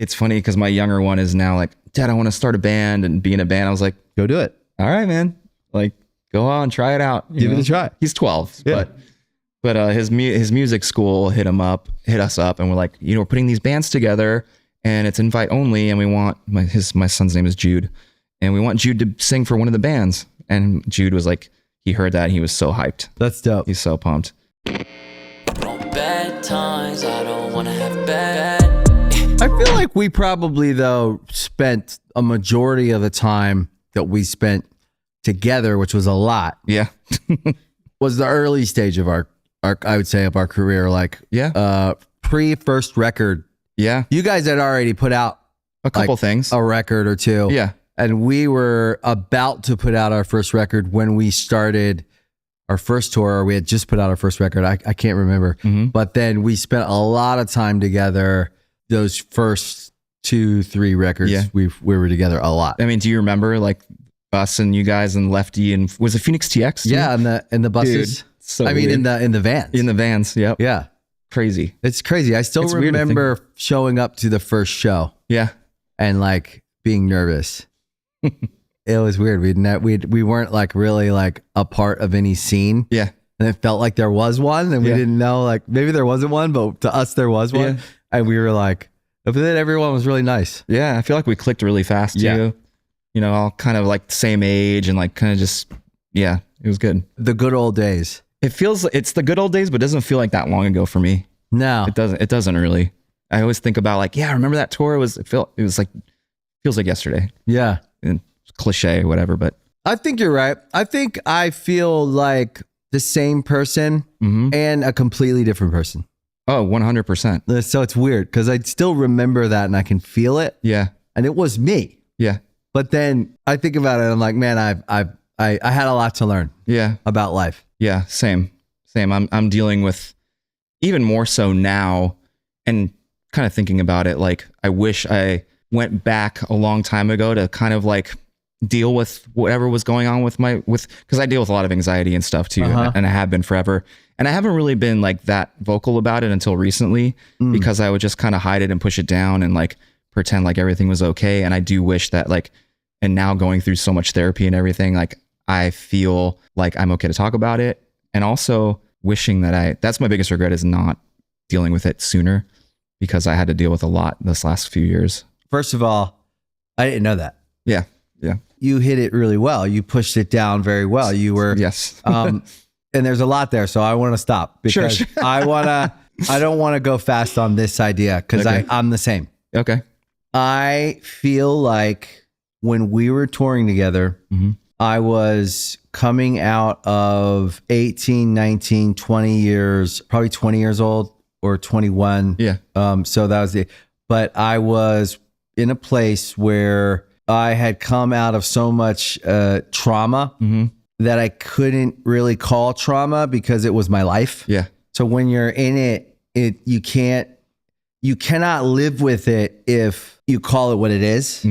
it's funny because my younger one is now like, Dad, I want to start a band and be in a band. I was like, go do it. All right, man. Like, go on, try it out. Give it a try. He's 12, yeah. but his music school hit us up, and we're like, we're putting these bands together, and it's invite only, and we want my son's name is Jude, and we want Jude to sing for one of the bands. And Jude was like, he heard that, and he was so hyped. That's dope. He's so pumped. Bad times, I don't want to have bad. I feel like we probably though spent a majority of the time that we spent together, which was a lot. Yeah. Was the early stage of our I would say of our career, like pre first record. Yeah. You guys had already put out a couple things, a record or two. Yeah. And we were about to put out our first record when we started our first tour, or we had just put out our first record. I can't remember. Mm-hmm. But then we spent a lot of time together. Those first 2-3 records, we were together a lot. I mean, do you remember like us and you guys and Lefty and was it Phoenix TX? Yeah, in the buses. Dude, so I mean, weird. in the vans. In the vans. Yep. Yeah. Crazy. It's crazy. I still remember showing up to the first show. Yeah. And like being nervous. It was weird. We weren't like really like a part of any scene. Yeah. And it felt like there was one, and we didn't know, like maybe there wasn't one, but to us there was one. Yeah. And we were like, but then everyone was really nice. Yeah. I feel like we clicked really fast too. Yeah. All kind of like the same age and like kind of just, it was good. The good old days. It's the good old days, but it doesn't feel like that long ago for me. No. It doesn't really. I always think about like, remember that tour? It feels like yesterday. Yeah. And cliche, whatever, but I think you're right. I think I feel like the same person and a completely different person. Oh, 100%. So it's weird because I still remember that and I can feel it. Yeah. And it was me. Yeah. But then I think about it and I'm like, man, I had a lot to learn. Yeah. About life. Yeah. Same. I'm dealing with even more so now, and kind of thinking about it. Like, I wish I went back a long time ago to kind of like deal with whatever was going on because I deal with a lot of anxiety and stuff too. And I have been forever. And I haven't really been like that vocal about it until recently because I would just kind of hide it and push it down and like pretend like everything was okay. And I do wish that like, and now going through so much therapy and everything, like I feel like I'm okay to talk about it. And also wishing that that's my biggest regret, is not dealing with it sooner, because I had to deal with a lot this last few years. First of all, I didn't know that. Yeah. Yeah. You hit it really well. You pushed it down very well. You were, yes. And there's a lot there. So I want to stop because sure. I don't want to go fast on this idea because I'm the same. Okay. I feel like when we were touring together, I was coming out of 18, 19, 20 years, probably 20 years old or 21. Yeah. So that was but I was in a place where I had come out of so much trauma that I couldn't really call trauma because it was my life. Yeah. So when you're in it, you cannot live with it if you call it what it is.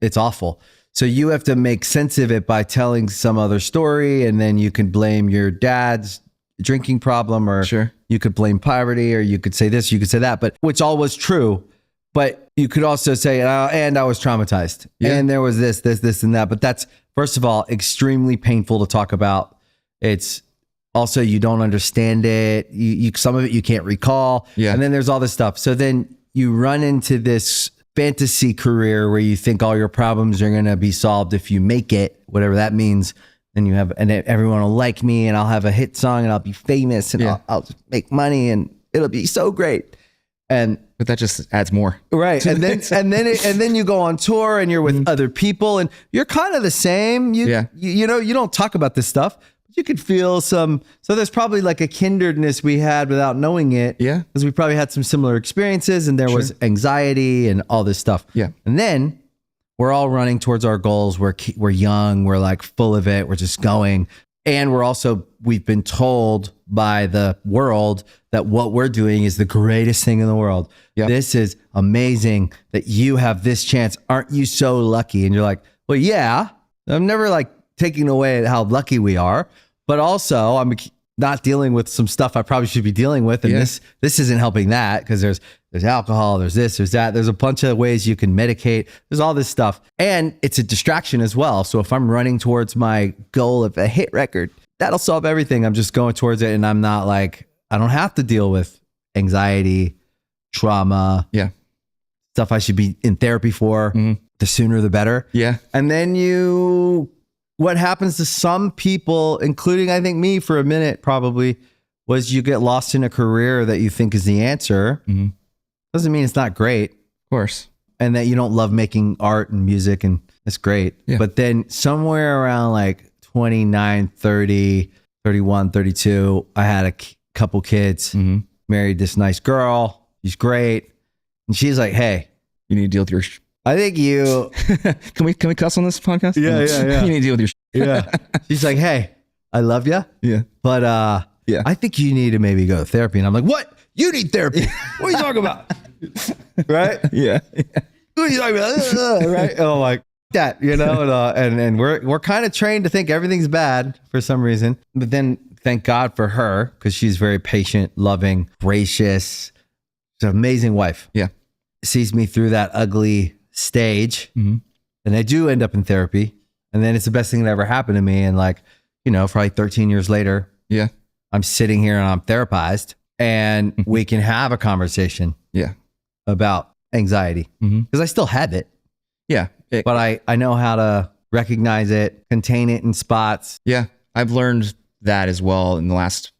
It's awful. So you have to make sense of it by telling some other story, and then you can blame your dad's drinking problem, or you could blame poverty, or you could say this, you could say that, but which all was true. But you could also say, and I was traumatized, and there was this, and that. But that's, first of all, extremely painful to talk about. It's also, you don't understand it. You some of it you can't recall. Yeah. And then there's all this stuff. So then you run into this fantasy career where you think all your problems are going to be solved if you make it, whatever that means. Then you have, and everyone will like me, and I'll have a hit song, and I'll be famous, and I'll just make money, and it'll be so great. But that just adds more. Right. And then you go on tour and you're with other people and you're kind of the same. You don't talk about this stuff, but you could feel so there's probably like a kindredness we had without knowing it. Yeah. Because we probably had some similar experiences, and there was anxiety and all this stuff. Yeah. And then we're all running towards our goals. We're young. We're like full of it. We're just going. And we've been told by the world that what we're doing is the greatest thing in the world. Yep. This is amazing that you have this chance. Aren't you so lucky? And you're like, well, yeah, I'm never like taking away how lucky we are, but also I'm not dealing with some stuff I probably should be dealing with. And this isn't helping that, because there's There's alcohol, there's this, there's that. There's a bunch of ways you can medicate. There's all this stuff. And it's a distraction as well. So if I'm running towards my goal of a hit record, that'll solve everything. I'm just going towards it, and I'm not like, I don't have to deal with anxiety, trauma, stuff I should be in therapy for. The sooner the better. Yeah. And then what happens to some people, including I think me for a minute probably, was you get lost in a career that you think is the answer. Doesn't mean it's not great. Of course. And that you don't love making art and music, and it's great. Yeah. But then somewhere around like 29, 30, 31, 32, I had a couple kids, married this nice girl. She's great. And she's like, hey, you need to deal with your... I think you... Can we cuss on this podcast? Yeah. You need to deal with your... Yeah. She's like, hey, I love you. Yeah. But I think you need to maybe go to therapy. And I'm like, what? You need therapy? What are you talking about? Right? Yeah. What are you talking about? Right? Oh, like that, and we're kind of trained to think everything's bad for some reason. But then thank God for her, because she's very patient, loving, gracious. She's an amazing wife. Yeah. Sees me through that ugly stage. And I do end up in therapy. And then it's the best thing that ever happened to me. And probably 13 years later, I'm sitting here and I'm therapized, and we can have a conversation about anxiety, because I still have it. Yeah. But I know how to recognize it, contain it in spots. Yeah. I've learned that as well in the last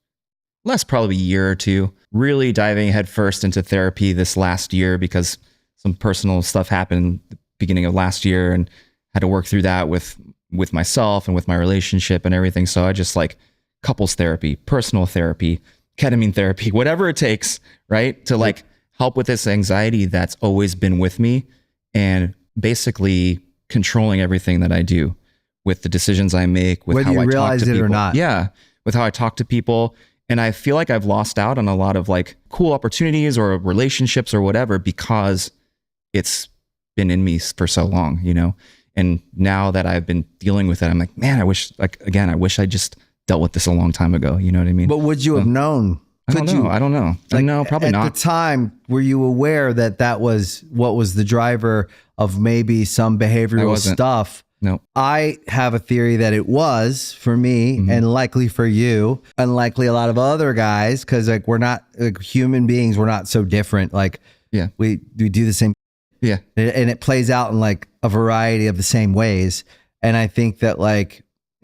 probably year or two, really diving headfirst into therapy this last year, because some personal stuff happened at the beginning of last year, and had to work through that with myself and with my relationship and everything. So I just couples therapy, personal therapy, ketamine therapy, whatever it takes, right? To help with this anxiety that's always been with me, and basically controlling everything that I do with the decisions I make, with whether how you I talk realize to it people. or not. Yeah. With how I talk to people. And I feel like I've lost out on a lot of cool opportunities or relationships or whatever, because it's been in me for so long, And now that I've been dealing with it, I'm like, man, I wish I just dealt with this a long time ago. You know what I mean? But would you have known? I don't know. No, probably not. At the time, were you aware that was what was the driver of maybe some behavioral stuff? No. I have a theory that it was for me, and likely for you, and likely a lot of other guys, because we're not human beings. We're not so different. We do the same. Yeah. And it plays out in a variety of the same ways. And I think that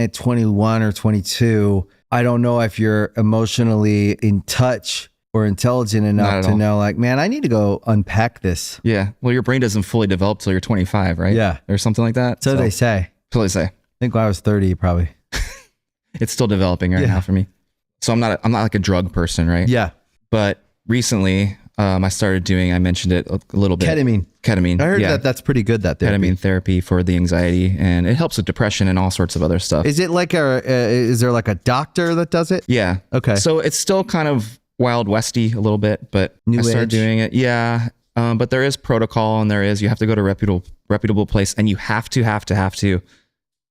at 21 or 22, I don't know if you're emotionally in touch or intelligent enough to know man, I need to go unpack this. Yeah. Well, your brain doesn't fully develop till you're 25, right? Yeah. Or something like that. So they say. So they say. I think when I was 30, probably. It's still developing right now for me. So I'm not like a drug person, right? Yeah. But recently, I started doing, I mentioned it a little bit. Ketamine. I heard that's pretty good, that therapy. Ketamine therapy for the anxiety, and it helps with depression and all sorts of other stuff. Is it is there a doctor that does it? Yeah. Okay. So it's still kind of Wild Westy a little bit, but New I started age. doing it. Yeah. But there is protocol, and you have to go to a reputable place, and you have to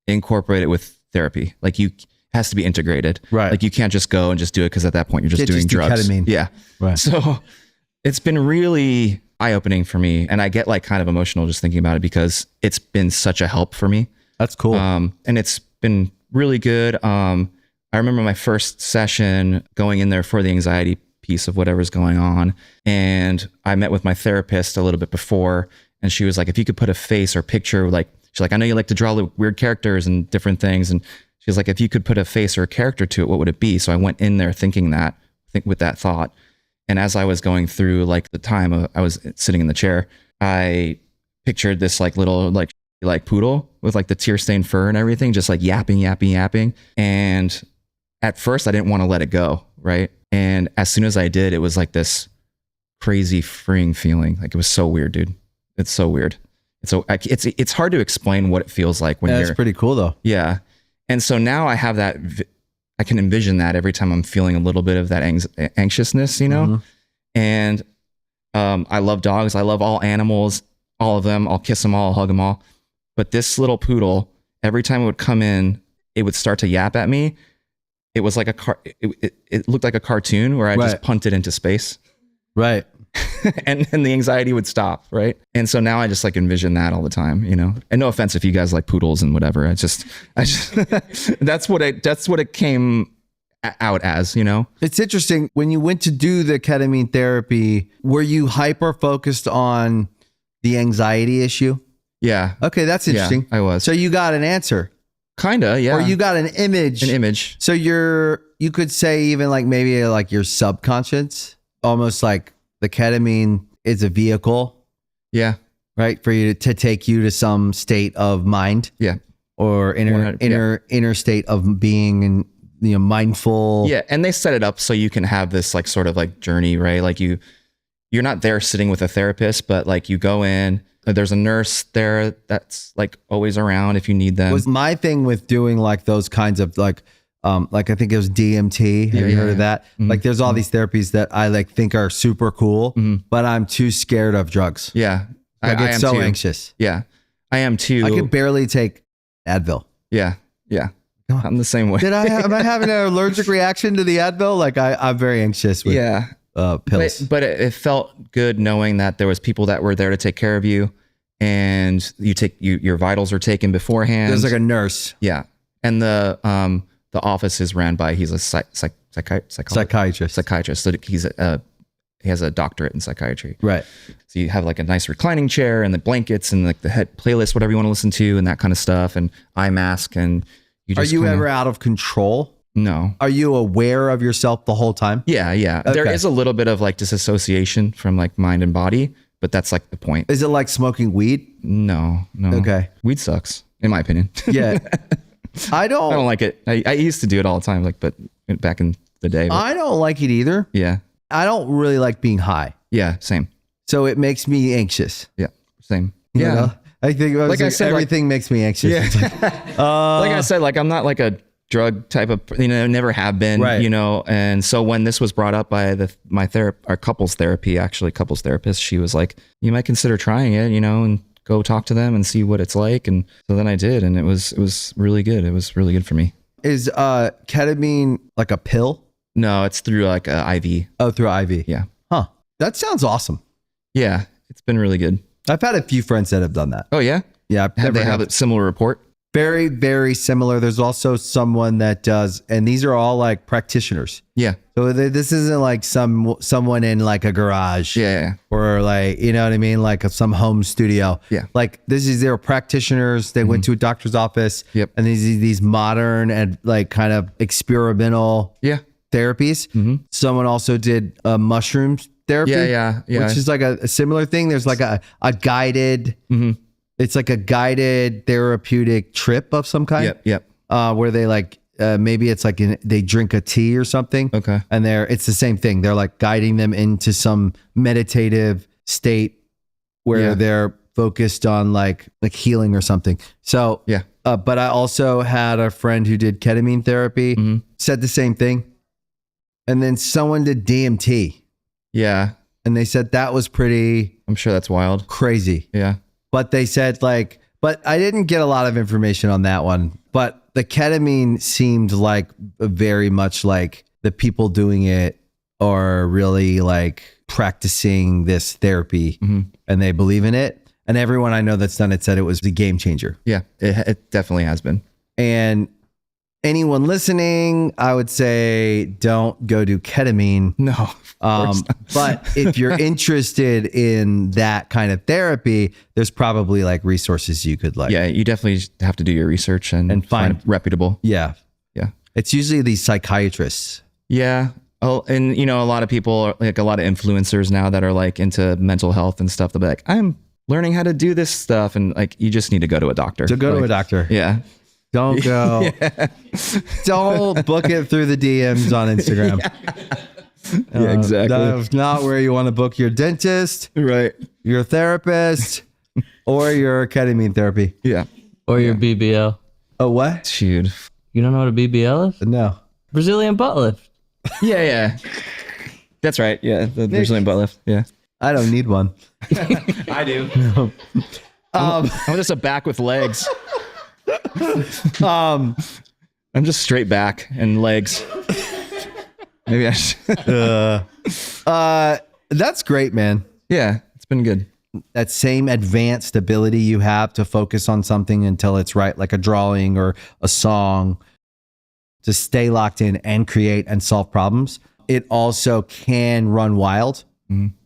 incorporate it with therapy. It has to be integrated. Right. You can't just go and just do it, because at that point you're just doing drugs. Ketamine. Yeah. Right. So it's been really eye-opening for me, and I get kind of emotional just thinking about it, because it's been such a help for me. That's cool. And it's been really good. I remember my first session going in there for the anxiety piece of whatever's going on, and I met with my therapist a little bit before, and she was like, if you could put a face or picture, she's like, I know you like to draw weird characters and different things, and she was like, if you could put a face or a character to it, what would it be? So I went in there with that thought. And as I was going through the time I was sitting in the chair, I pictured this little poodle with the tear stained fur and everything, just yapping. And at first I didn't want to let it go. Right. And as soon as I did, it was this crazy freeing feeling. It was so weird, dude. It's so weird. It's hard to explain what it feels like when That's pretty cool though. Yeah. And so now I have that, I can envision that every time I'm feeling a little bit of that anxiousness, And I love dogs. I love all animals, all of them. I'll kiss them all, I'll hug them all. But this little poodle, every time it would come in, it would start to yap at me. It was it looked like a cartoon where I just punted into space. Right. and the anxiety would stop, right? And so now I just like envision that all the time, you know. And no offense if you guys like poodles and whatever. I just that's what it came out as, you know. It's interesting when you went to do the ketamine therapy, were you hyper focused on the anxiety issue? Yeah. Okay, that's interesting. Yeah, I was. So you got an answer. Kinda, yeah. Or you got an image. An image. So you could say even like maybe like your subconscious, almost like the ketamine is a vehicle. Yeah. Right? For you to take you to some state of mind. Yeah. Or inner state of being and, you know, mindful. Yeah. And they set it up so you can have this like sort of like journey, right? Like you're not there sitting with a therapist, but like you go in, there's a nurse there that's like always around if you need them. Was my thing with doing like those kinds of like I think it was DMT. Have you heard of that? Mm-hmm. Like there's all these therapies that I like think are super cool, but I'm too scared of drugs. Yeah. I get so too. anxious. Yeah. I am too. I can barely take Advil. Yeah. Yeah. I'm the same way. Am I having an allergic reaction to the Advil? Like I'm very anxious with pills. But it felt good knowing that there was people that were there to take care of you, and your vitals are taken beforehand. There's like a nurse. Yeah. And the office is ran by, he's a psychiatrist. So he has a doctorate in psychiatry. Right. So you have like a nice reclining chair and the blankets and like the head playlist, whatever you want to listen to and that kind of stuff, and eye mask. And are you ever out of control? No. Are you aware of yourself the whole time? Yeah. Yeah. Okay. There is a little bit of like disassociation from like mind and body, but that's like the point. Is it like smoking weed? No. Okay. Weed sucks, in my opinion. Yeah. I don't like it. I used to do it all the time, like, but back in the day. But, I don't like it either. Yeah. I don't really like being high. Yeah. Same. So it makes me anxious. Yeah. Same. You know? I think like I said, everything makes me anxious. Yeah. Like I said, like I'm not like a drug type of, never have been, right. And so when this was brought up by our couples therapist, she was like, you might consider trying it, and go talk to them and see what it's like. And so then I did, and it was really good. It was really good for me. Is ketamine like a pill? No, it's through like a IV. Oh, through IV. Yeah. Huh. That sounds awesome. Yeah, it's been really good. I've had a few friends that have done that. Oh yeah? Yeah. Have they have a similar report? Very, very similar. There's also someone that does, and these are all like practitioners. Yeah. So this isn't like someone in like a garage. Yeah. Or like, you know what I mean? Like some home studio. Yeah. Like they're practitioners. They went to a doctor's office. Yep. And these modern and like kind of experimental therapies. Mm-hmm. Someone also did mushroom therapy. Yeah. Which is like a similar thing. There's like a guided, it's like a guided therapeutic trip of some kind. Yep. Where they like, maybe it's like they drink a tea or something. Okay. And it's the same thing. They're like guiding them into some meditative state where they're focused on like healing or something. So, but I also had a friend who did ketamine therapy, said the same thing. And then someone did DMT. Yeah. And they said that was pretty. I'm sure that's wild. Crazy. Yeah. But they said but I didn't get a lot of information on that one. But the ketamine seemed like very much like the people doing it are really like practicing this therapy and they believe in it. And everyone I know that's done it said it was the game changer. Yeah, it definitely has been. And anyone listening, I would say don't go do ketamine. No. But if you're interested in that kind of therapy, there's probably like resources you could like. Yeah, you definitely have to do your research and find reputable. Yeah. It's usually these psychiatrists. Yeah. Oh, and a lot of people, like a lot of influencers now that are like into mental health and stuff, they'll be like, I'm learning how to do this stuff. And like, you just need to go to a doctor. To a doctor. Yeah. Don't go. Don't book it through the DMs on Instagram. Yeah, exactly. That's not where you want to book your dentist, right? Your therapist, or your ketamine therapy. Yeah. Or your BBL. Oh, what? Dude. You don't know what a BBL is? No. Brazilian butt lift. Yeah. That's right. Yeah, the Brazilian butt lift. Yeah. I don't need one. I do. I'm just a back with legs. I'm just straight back and legs. Maybe I should. That's great, man. Yeah, it's been good. That same advanced ability you have to focus on something until it's right, like a drawing or a song, to stay locked in and create and solve problems. It also can run wild,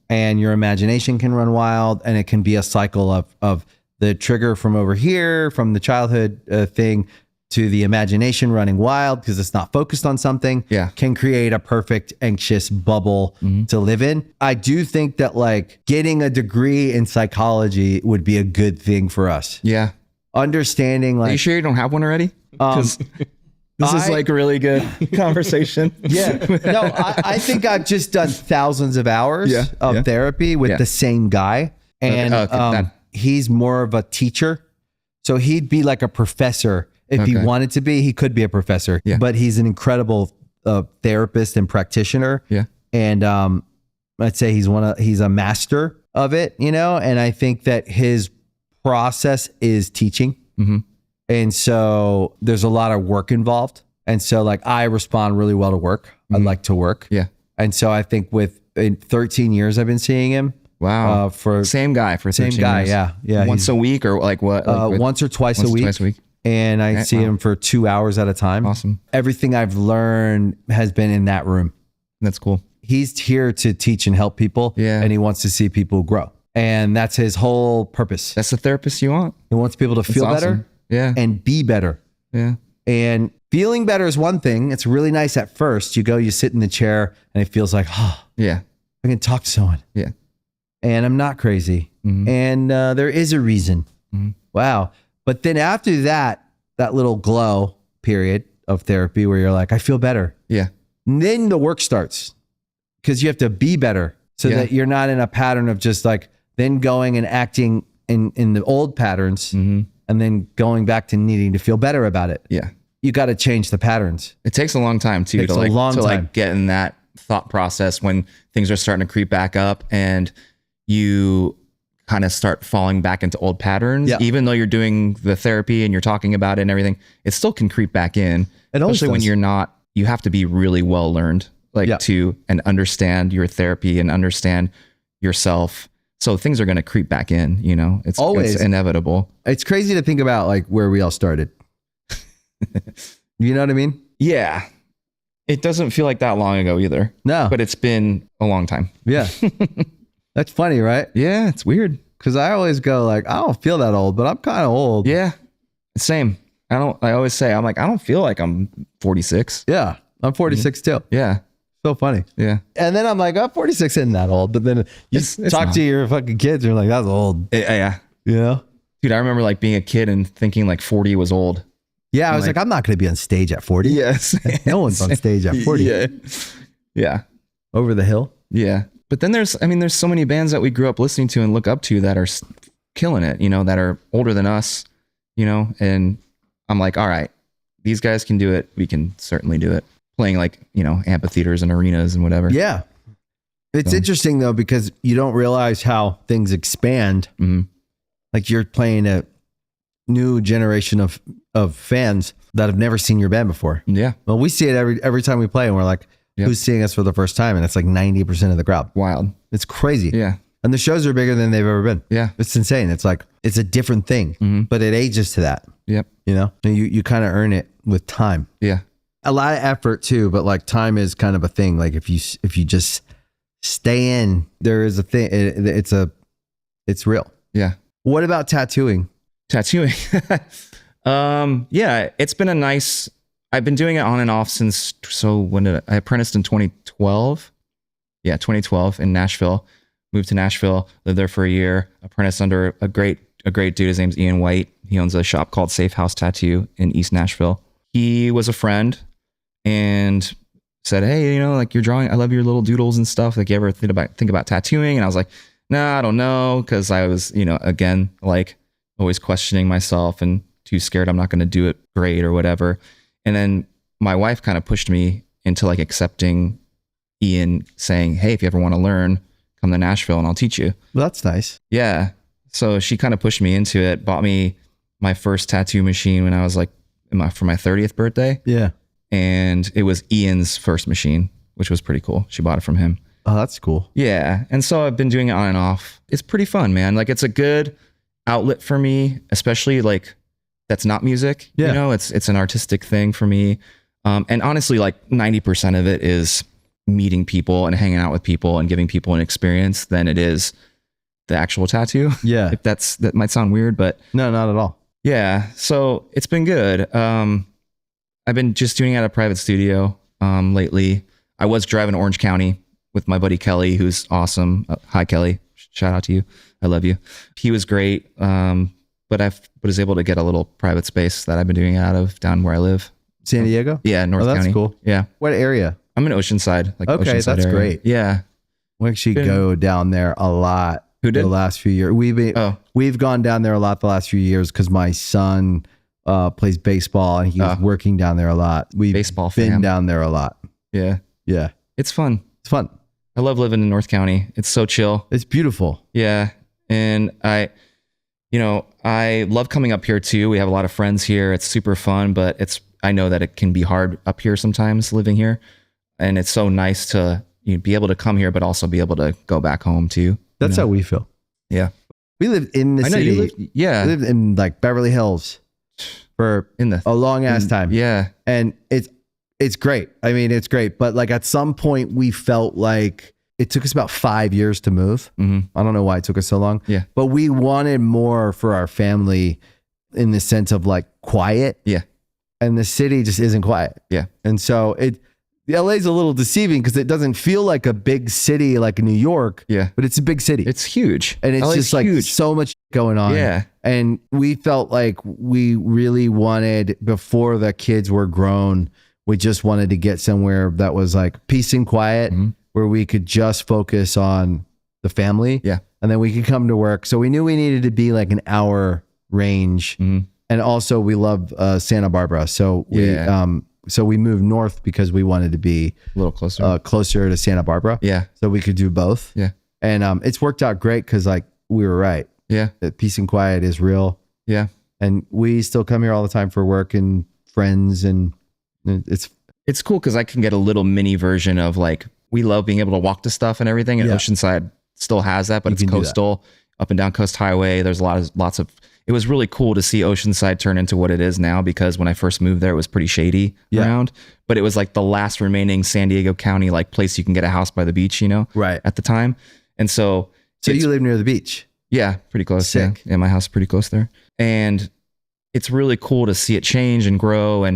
and your imagination can run wild, and it can be a cycle of the trigger from over here, from the childhood thing, to the imagination running wild because it's not focused on something, can create a perfect anxious bubble to live in. I do think that like getting a degree in psychology would be a good thing for us. Yeah. Understanding like... Are you sure you don't have one already? Because this is like a really good conversation. Yeah. No, I think I've just done thousands of hours of therapy with the same guy. And he's more of a teacher. So he'd be like a professor. If he wanted to be, he could be a professor, but he's an incredible therapist and practitioner. Yeah. And I'd say he's a master of it, you know? And I think that his process is teaching. And so there's a lot of work involved. And so like I respond really well to work. I like to work. Yeah. And so I think in 13 years I've been seeing him. Wow. For same guy for 13 years. Yeah. Once a week or like what? Like once or twice a week. And I see him for 2 hours at a time. Awesome. Everything I've learned has been in that room. That's cool. He's here to teach and help people. Yeah. And he wants to see people grow. And that's his whole purpose. That's the therapist you want. He wants people to feel better. Yeah. And be better. Yeah. And feeling better is one thing. It's really nice at first. You go, you sit in the chair and it feels like, I can talk to someone. Yeah. And I'm not crazy. And there is a reason. Wow. But then after that little glow period of therapy where you're like, I feel better. Yeah. And then the work starts because you have to be better so that you're not in a pattern of just like then going and acting in the old patterns and then going back to needing to feel better about it. Yeah. You got to change the patterns. It takes a long time too to like get in that thought process when things are starting to creep back up and you kind of start falling back into old patterns. Even though you're doing the therapy and you're talking about it and everything, it still can creep back in. Especially when you're not, you have to be really well learned, like to and understand your therapy and understand yourself. So things are going to creep back in, you know, it's inevitable. It's crazy to think about like where we all started. You know what I mean? Yeah. It doesn't feel like that long ago either. No. But it's been a long time. Yeah. That's funny, right? Yeah, it's weird. Because I always go like, I don't feel that old, but I'm kind of old. Yeah, same. I always say, I'm like, I don't feel like I'm 46. Yeah, I'm 46 too. Yeah. So funny. Yeah. And then I'm like, 46 isn't that old. But then you talk to your fucking kids, you're like, that's old. Yeah. You know? Dude, I remember like being a kid and thinking like 40 was old. Yeah, I was like, I'm not going to be on stage at 40. Yes. No one's on stage at 40. Yeah. Yeah. Over the hill. Yeah. But then there's so many bands that we grew up listening to and look up to that are killing it, you know, that are older than us, you know, and I'm like, all right, these guys can do it. We can certainly do it. Playing like, you know, amphitheaters and arenas and whatever. Yeah. It's interesting though, because you don't realize how things expand. Like you're playing a new generation of fans that have never seen your band before. Yeah. Well, we see it every time we play and we're like, who's seeing us for the first time? And it's like 90% of the crowd. Wild. It's crazy. Yeah. And the shows are bigger than they've ever been. Yeah. It's insane. It's like, it's a different thing, but it ages to that. Yep. You know, and you kind of earn it with time. Yeah. A lot of effort too, but like time is kind of a thing. Like if you just stay in, there is a thing. It's real. Yeah. What about tattooing? Tattooing. Yeah, it's been I've been doing it on and off since, when did I apprenticed in 2012? Yeah, 2012 in Nashville. Moved to Nashville, lived there for a year, apprenticed under a great dude. His name's Ian White. He owns a shop called Safe House Tattoo in East Nashville. He was a friend and said, hey, you know, like you're drawing, I love your little doodles and stuff. Like you ever think about tattooing? And I was like, nah, I don't know. Cause I was, you know, again, like always questioning myself and too scared I'm not going to do it great or whatever. And then my wife kind of pushed me into like accepting Ian saying, hey, if you ever want to learn, come to Nashville and I'll teach you. Well, that's nice. Yeah. So she kind of pushed me into it, bought me my first tattoo machine when I was like for my 30th birthday. Yeah. And it was Ian's first machine, which was pretty cool. She bought it from him. Oh, that's cool. Yeah. And so I've been doing it on and off. It's pretty fun, man. Like it's a good outlet for me, especially like that's not music. Yeah. You know, it's an artistic thing for me. And honestly, like 90% of it is meeting people and hanging out with people and giving people an experience than it is the actual tattoo. Yeah. If that might sound weird, but No, not at all. yeah. So it's been good. I've been just doing it at a private studio lately. I was driving to Orange County with my buddy Kelly, who's awesome. Hi, Kelly. Shout out to you. I love you. He was great. But I was able to get a little private space that I've been doing it out of down where I live. San Diego? Yeah, North that's County. Cool. Yeah. What area? I'm in Oceanside. Like Okay, Oceanside that's area. great. Yeah. We actually go down there a lot. Who did? The last few years. We've gone down there a lot the last few years because my son plays baseball and he's working down there a lot. We've Baseball been fam. down there a lot. Yeah. Yeah. It's fun. It's fun. I love living in North County. It's so chill. It's beautiful. Yeah. And I love coming up here too. We have a lot of friends here. It's super fun, but I know that it can be hard up here sometimes living here. And it's so nice to be able to come here, but also be able to go back home too. That's how we feel. Yeah. We lived in the I know city. you live, yeah. We lived in like Beverly Hills for a long ass time. Yeah. And it's great. I mean, it's great. But like at some point we felt like it took us about 5 years to move. Mm-hmm. I don't know why it took us so long. Yeah. But we wanted more for our family in the sense of like quiet. Yeah. And the city just isn't quiet. Yeah. And so the LA is a little deceiving because it doesn't feel like a big city like New York. Yeah. But it's a big city. It's huge. And it's LA is just like huge. so much going on. Yeah. And we felt like we really wanted, before the kids were grown, we just wanted to get somewhere that was like peace and quiet, where we could just focus on the family. Yeah. And then we could come to work. So we knew we needed to be like an hour range. And also we love Santa Barbara. So we moved north because we wanted to be a little closer. Closer to Santa Barbara. Yeah. So we could do both. Yeah. And it's worked out great because like we were right. Yeah. That peace and quiet is real. Yeah. And we still come here all the time for work and friends, and it's cool because I can get a little mini version of like, we love being able to walk to stuff and everything. And Oceanside still has that, but it's coastal, up and down Coast Highway. There's lots of, it was really cool to see Oceanside turn into what it is now, because when I first moved there, it was pretty shady around, but it was like the last remaining San Diego County, like place you can get a house by the beach, right at the time. And so you live near the beach? Yeah, pretty close. Sick. Yeah, my house is pretty close there. And it's really cool to see it change and grow.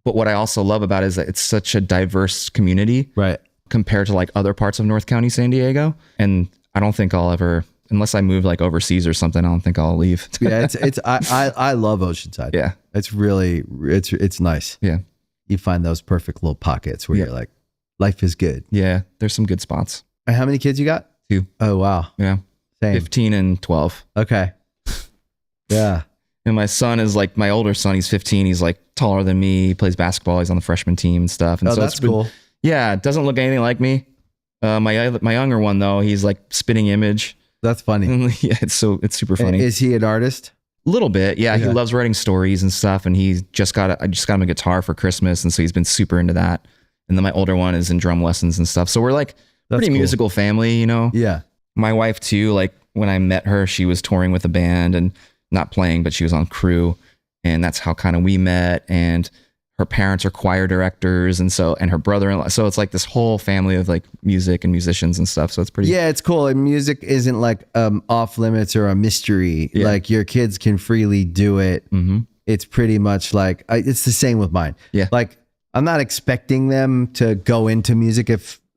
But what I also love about it is that it's such a diverse community, right, compared to like other parts of North County, San Diego. And I don't think I'll ever, unless I move like overseas or something, I don't think I'll leave. Yeah, I love Oceanside. Yeah. It's really, it's nice. Yeah. You find those perfect little pockets where you're like, life is good. Yeah. There's some good spots. And how many kids you got? 2. Oh, wow. Yeah. Same. 15 and 12. Okay. Yeah. And my son is like, my older son, he's 15. He's like taller than me. He plays basketball. He's on the freshman team and stuff. And so that's cool. Yeah. It doesn't look anything like me. My younger one though, he's like spitting image. That's funny. Yeah. It's super funny. Is he an artist? A little bit. Yeah. He loves writing stories and stuff. And I just got him a guitar for Christmas. And so he's been super into that. And then my older one is in drum lessons and stuff. So we're like pretty cool. musical family, you know? Yeah. My wife too, like when I met her, she was touring with a band and not playing, but she was on crew, and that's how kind of we met. And her parents are choir directors, and her brother-in-law. So it's like this whole family of like music and musicians and stuff. So it's pretty. Yeah, it's cool. And music isn't like off limits or a mystery. Yeah. Like your kids can freely do it. Mm-hmm. It's pretty much like it's the same with mine. Yeah. Like I'm not expecting them to go into music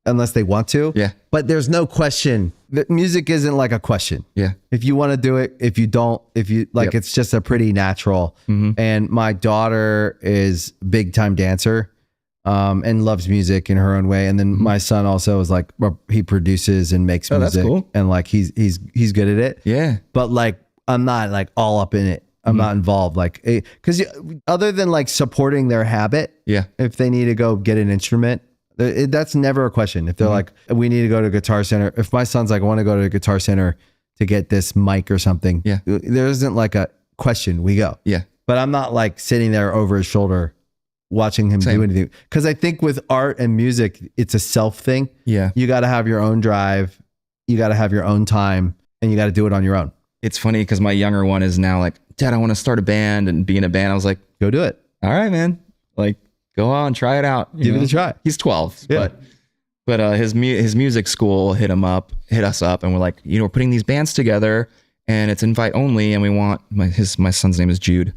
unless they want to. Yeah. But there's no question that music isn't like a question. Yeah. If you want to do it, if you don't, it's just a pretty natural. Mm-hmm. And my daughter is a big time dancer, and loves music in her own way. And then my son also is like, he produces and makes music. That's cool. And like, he's good at it. Yeah. But like, I'm not like all up in it. I'm not involved, like, because other than like supporting their habit, if they need to go get an instrument, that's never a question. If they're like, we need to go to Guitar Center. If my son's like, I want to go to Guitar Center to get this mic or something, there isn't like a question. We go. Yeah. But I'm not like sitting there over his shoulder watching him Same. do anything. Because I think with art and music, it's a self thing. Yeah. You got to have your own drive. You got to have your own time, and you got to do it on your own. It's funny because my younger one is now like, Dad, I want to start a band and be in a band. I was like, Go do it. all right, man. Like, go on, try it out. Give it a try. He's 12, Yeah. but his music school hit us up, and we're like, we're putting these bands together, and it's invite only, and we want my son's name is Jude,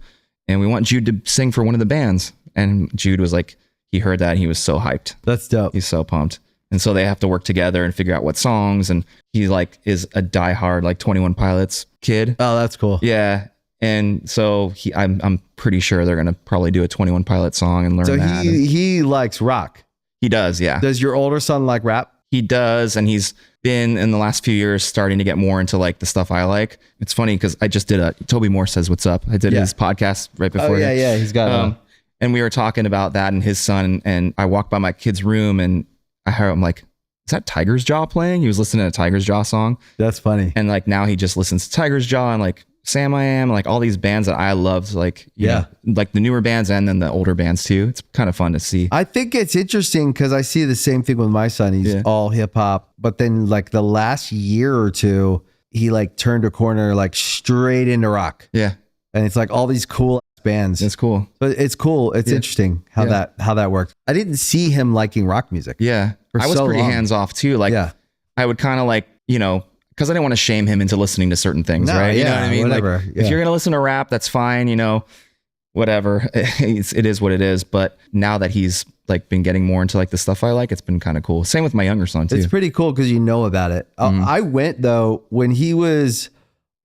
and we want Jude to sing for one of the bands. And Jude was like, he heard that, and he was so hyped. That's dope. He's so pumped. And so they have to work together and figure out what songs. And he like is a diehard like 21 Pilots kid. Oh, that's cool. Yeah. And so I'm pretty sure they're gonna probably do a 21 Pilot song and learn So that. he likes rock. He does, yeah. Does your older son like rap? He does, and he's been in the last few years starting to get more into like the stuff I like. It's funny because I just did Toby Moore Says What's Up. I did his podcast right before. Oh yeah, he's got. And we were talking about that and his son. And I walked by my kid's room and I heard him like, is that Tiger's Jaw playing? He was listening to a Tiger's Jaw song. That's funny. And like now he just listens to Tiger's Jaw and like Sam I Am, like all these bands that I loved, like you know, like the newer bands and then the older bands too. It's kind of fun to see. I think it's interesting because I see the same thing with my son. He's all hip hop, but then like the last year or two, he like turned a corner like straight into rock. Yeah. And it's like all these cool bands. It's cool. But it's cool. It's interesting how that worked. I didn't see him liking rock music. Yeah. I was pretty hands off too. Like I would kind of like, because I didn't want to shame him into listening to certain things, right? You know what I mean? Whatever. Like, if you're going to listen to rap, that's fine, whatever. It is what it is. But now that he's like been getting more into like the stuff I like, it's been kind of cool. Same with my younger son too. It's pretty cool because you know about it. I went though when he was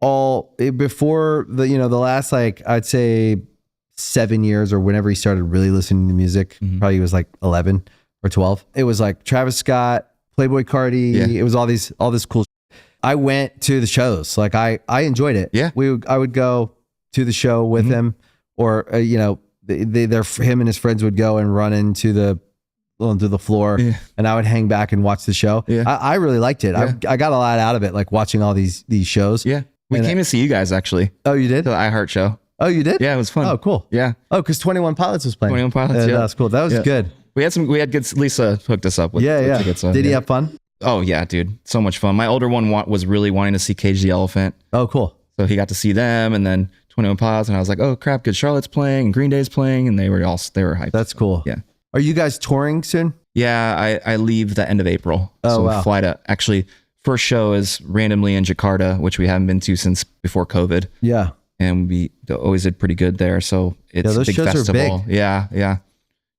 before the last like I'd say 7 years or whenever he started really listening to music. Probably he was like 11 or 12. It was like Travis Scott, Playboy Cardi. Yeah. It was all this cool. I went to the shows. Like I enjoyed it. Yeah. I would go to the show with him, or him and his friends would go and run into the floor, and I would hang back and watch the show. Yeah. I really liked it. Yeah. I got a lot out of it, like watching all these shows. Yeah. We came to see you guys actually. Oh, you did? The iHeart show. Oh, you did? Yeah, it was fun. Oh, cool. Yeah. Oh, because 21 Pilots was playing. 21 Pilots, yeah. That's cool. That was good. We had good, Lisa hooked us up with tickets. So, Did he have fun? Oh yeah, dude. So much fun. My older one was really wanting to see Cage the Elephant. Oh, cool. So he got to see them, and then 21 Pilots, and I was like, oh crap, Good Charlotte's playing, and Green Day's playing, and they were hyped. That's cool. Yeah. Are you guys touring soon? Yeah, I leave the end of April. Oh, so wow. Fly to actually first show is randomly in Jakarta, which we haven't been to since before COVID. Yeah. And we always did pretty good there. So it's a those big shows are festival. big. Yeah.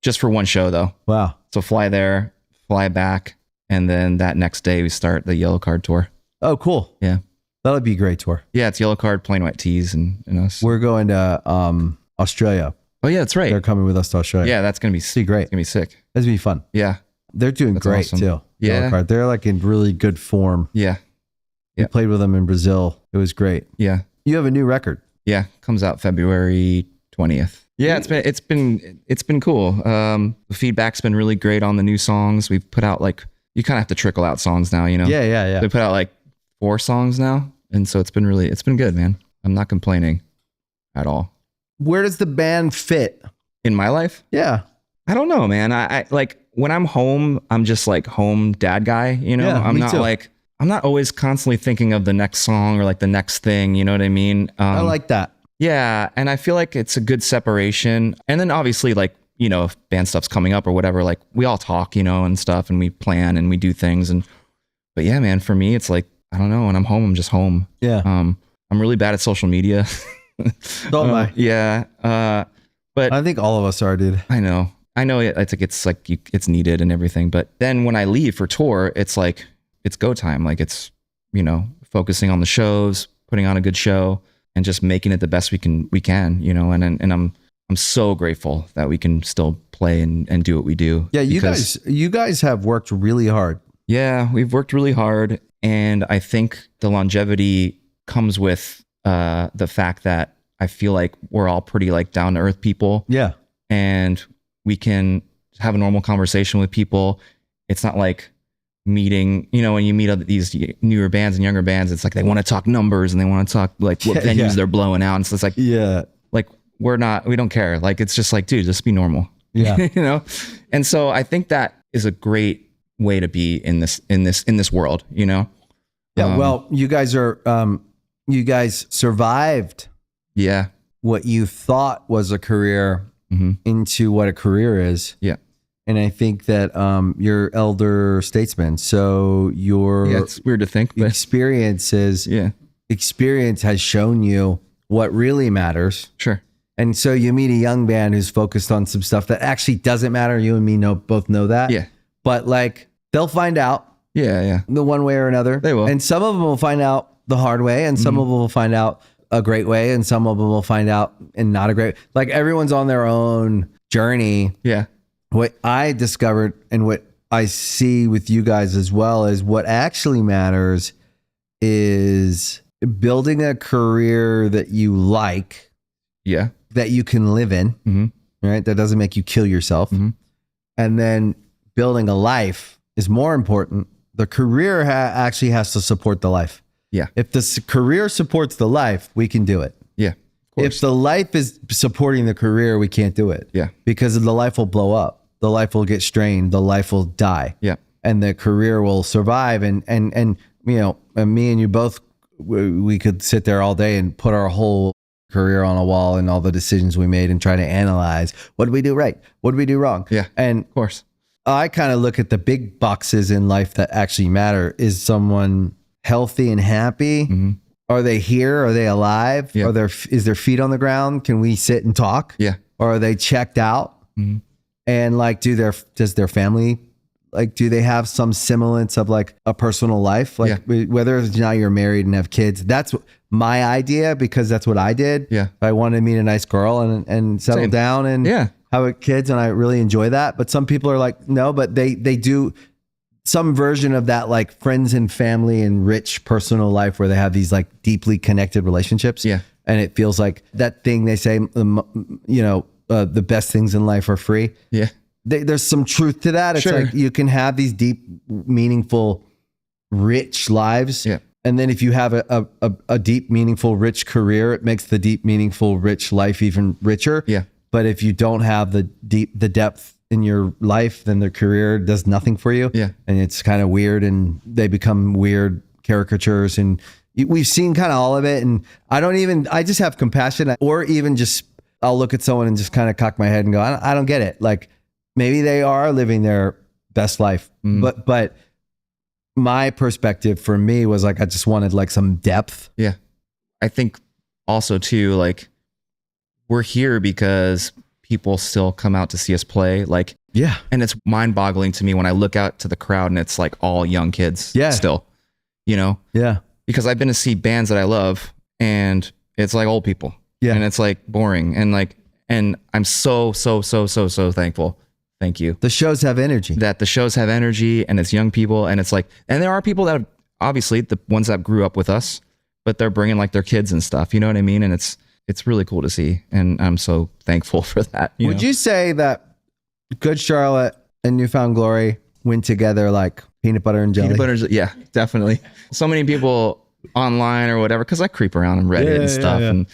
Just for one show though. Wow. So fly there, fly back, and then that next day we start the Yellow Card tour. Oh, cool. Yeah. That'll be a great tour. Yeah, it's Yellow Card, Plain White Tees, and us. We're going to Australia. Oh yeah, that's right. They're coming with us to Australia. Yeah, that's gonna be great. It's gonna be sick. That's gonna be fun. Yeah. They're doing That's great awesome. too. Yeah. Yellow Card. They're like in really good form. Yeah. We played with them in Brazil. It was great. Yeah. You have a new record. Yeah. Comes out February 20th. Yeah, it's been cool. The feedback's been really great on the new songs. We've put out like, you kind of have to trickle out songs now, Yeah. We put out like 4 songs now, and so it's been good, man. I'm not complaining at all. Where does the band fit? In my life? Yeah. I don't know, man. I like when I'm home, I'm just like home dad guy, Yeah, I'm me not too. like, I'm not always constantly thinking of the next song or like the next thing, you know what I mean? I like that. Yeah, and I feel like it's a good separation. And then obviously like, if band stuff's coming up or whatever, like we all talk, and stuff, and we plan and we do things. But yeah, man, for me, it's like, I don't know. When I'm home, I'm just home. Yeah. I'm really bad at social media. So am I. Yeah. But I think all of us are, dude. I know I think it's like it's needed and everything. But then when I leave for tour, it's like, it's go time. Like it's, focusing on the shows, putting on a good show, and just making it the best we can, and I'm so grateful that we can still play and do what we do. Yeah, you guys have worked really hard. Yeah, we've worked really hard, and I think the longevity comes with the fact that I feel like we're all pretty like down to earth people. Yeah. And we can have a normal conversation with people. It's not like meeting, when you meet these newer bands and younger bands, it's like they want to talk numbers and they want to talk like what venues they're blowing out. And so it's like, yeah, like we don't care. Like, it's just like, dude, just be normal. Yeah. you know? And so I think that is a great way to be in this world, you know? Yeah. Well, you guys survived Yeah. what you thought was a career into what a career is. Yeah. And I think that you're elder statesman. So your It's weird to think, but experience has shown you what really matters. sure. And so you meet a young man who's focused on some stuff that actually doesn't matter. You and me both know that. Yeah. But like they'll find out Yeah. the one way or another. They will. And some of them will find out the hard way, and some of them will find out a great way, and some of them will find out in not a great. Like everyone's on their own journey. Yeah. What I discovered and what I see with you guys as well is what actually matters is building a career that you like, Yeah. that you can live in, right? That doesn't make you kill yourself. And then building a life is more important. The career actually has to support the life. Yeah. If the career supports the life, we can do it. Yeah. Of course. If the life is supporting the career, we can't do it. Yeah. Because the life will blow up. The life will get strained. The life will die. Yeah. And the career will survive. And you know, and me and you both, we could sit there all day and put our whole career on a wall and all the decisions we made and try to analyze what did we do right? What did we do wrong? Yeah. And Of course. I kind of look at the big boxes in life that actually matter. Is someone healthy and happy? Are they here? Are they alive? Yeah. Is their feet on the ground? Can we sit and talk? Yeah. Or are they checked out? And like, does their family, like, do they have some semblance of like a personal life? Like whether it's now you're married and have kids, that's my idea because that's what I did. Yeah. I wanted to meet a nice girl and settle Same. down and have kids. And I really enjoy that. But some people are like, no, but they do some version of that, like friends and family and rich personal life where they have these like deeply connected relationships. Yeah. And it feels like that thing they say, the best things in life are free. Yeah. There's some truth to that. It's Sure. like you can have these deep, meaningful, rich lives. Yeah. And then if you have a deep, meaningful, rich career, it makes the deep, meaningful, rich life even richer. Yeah. But if you don't have the depth in your life, then the career does nothing for you. Yeah. And it's kind of weird and they become weird caricatures and we've seen kind of all of it. And I just have compassion or even just, I'll look at someone and just kind of cock my head and go, I don't get it. Like maybe they are living their best life, but my perspective for me was like, I just wanted like some depth. Yeah. I think also too, like we're here because people still come out to see us play. Like, yeah. And it's mind boggling to me when I look out to the crowd and it's like all young kids still, you know? Yeah. Because I've been to see bands that I love and it's like old people. Yeah. And it's like boring. And I'm so thankful. Thank you. The shows have energy. That the shows have energy and it's young people. And it's like, and there are people that have, obviously the ones that grew up with us, but they're bringing like their kids and stuff, you know what I mean? And it's really cool to see. And I'm so thankful for that. Would you say that Good Charlotte and Newfound Glory went together like peanut butter and jelly? Peanut butter, yeah, definitely. So many people online or whatever, because I creep around on Reddit and stuff and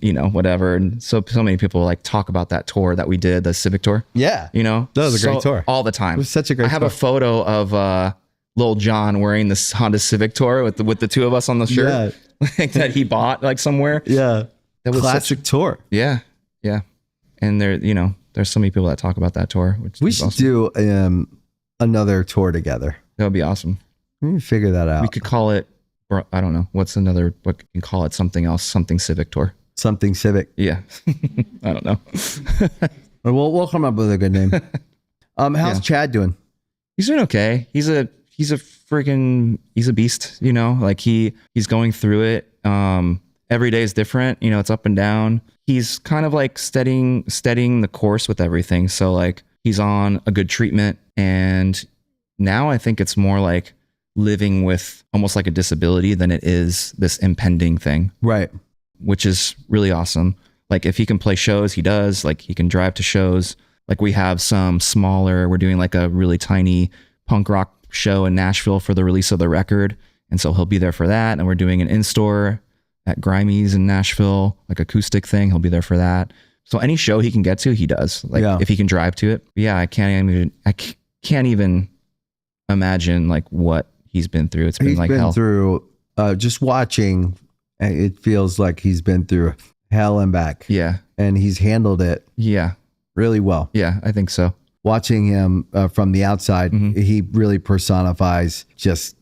you know, whatever. And so many people like talk about that tour that we did, the Civic Tour. Yeah. You know? That was a great tour. All the time. It was such a great tour. I have a photo of Lil Jon wearing this Honda Civic Tour with the two of us on the shirt like, that he bought like somewhere. Yeah. That was classic tour. Yeah. Yeah. And there's so many people that talk about that tour. Which we is should awesome. do another tour together. That would be awesome. We can figure that out. We could call it, I don't know. What can you call it? Something else, something Civic Tour. Something Civic. Yeah. I don't know. We'll come up with a good name. How's Chad doing? He's doing okay. He's a beast, you know, like he's going through it. Every day is different, you know, it's up and down. He's kind of like steadying the course with everything. So like he's on a good treatment. And now I think it's more like living with almost like a disability than it is this impending thing. Right. Which is really awesome. Like if he can play shows, he does. Like he can drive to shows. Like we have some we're doing like a really tiny punk rock show in Nashville for the release of the record. And so he'll be there for that. And we're doing an in-store at Grimey's in Nashville, like acoustic thing. He'll be there for that. So any show he can get to, he does. Like if he can drive to it. Yeah, I can't even imagine like what he's been through. It's been like hell. Through just watching, it feels like he's been through hell and back. Yeah. And he's handled it really well. Yeah, I think so. Watching him from the outside, he really personifies just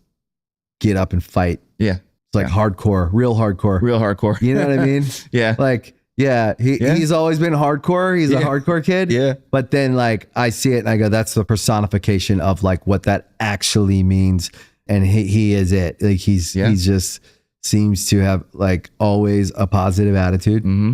get up and fight. Yeah. It's like hardcore, real hardcore. Real hardcore. You know what I mean? Yeah. Like, he's always been hardcore. He's a hardcore kid. Yeah. But then like I see it and I go, that's the personification of like what that actually means. And he is it. Like he just seems to have like always a positive attitude. Mm-hmm.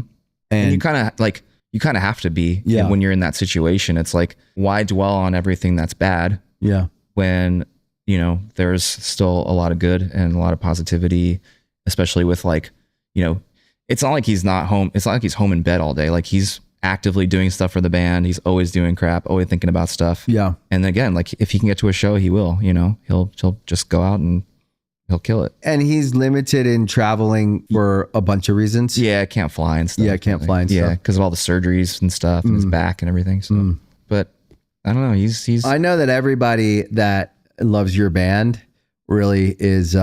And you kind of have to be when you're in that situation. It's like, why dwell on everything that's bad? Yeah. When, you know, there's still a lot of good and a lot of positivity, especially with like, you know, it's not like he's not home. It's not like he's home in bed all day. Like he's actively doing stuff for the band. He's always doing crap, always thinking about stuff. Yeah. And again, like if he can get to a show, he will, you know, he'll just go out and he'll kill it. And he's limited in traveling for a bunch of reasons. Yeah, can't fly and stuff. Yeah, can't fly and stuff. Yeah, because of all the surgeries and stuff and his back and everything. So, but I don't know. He's. I know that everybody that loves your band really is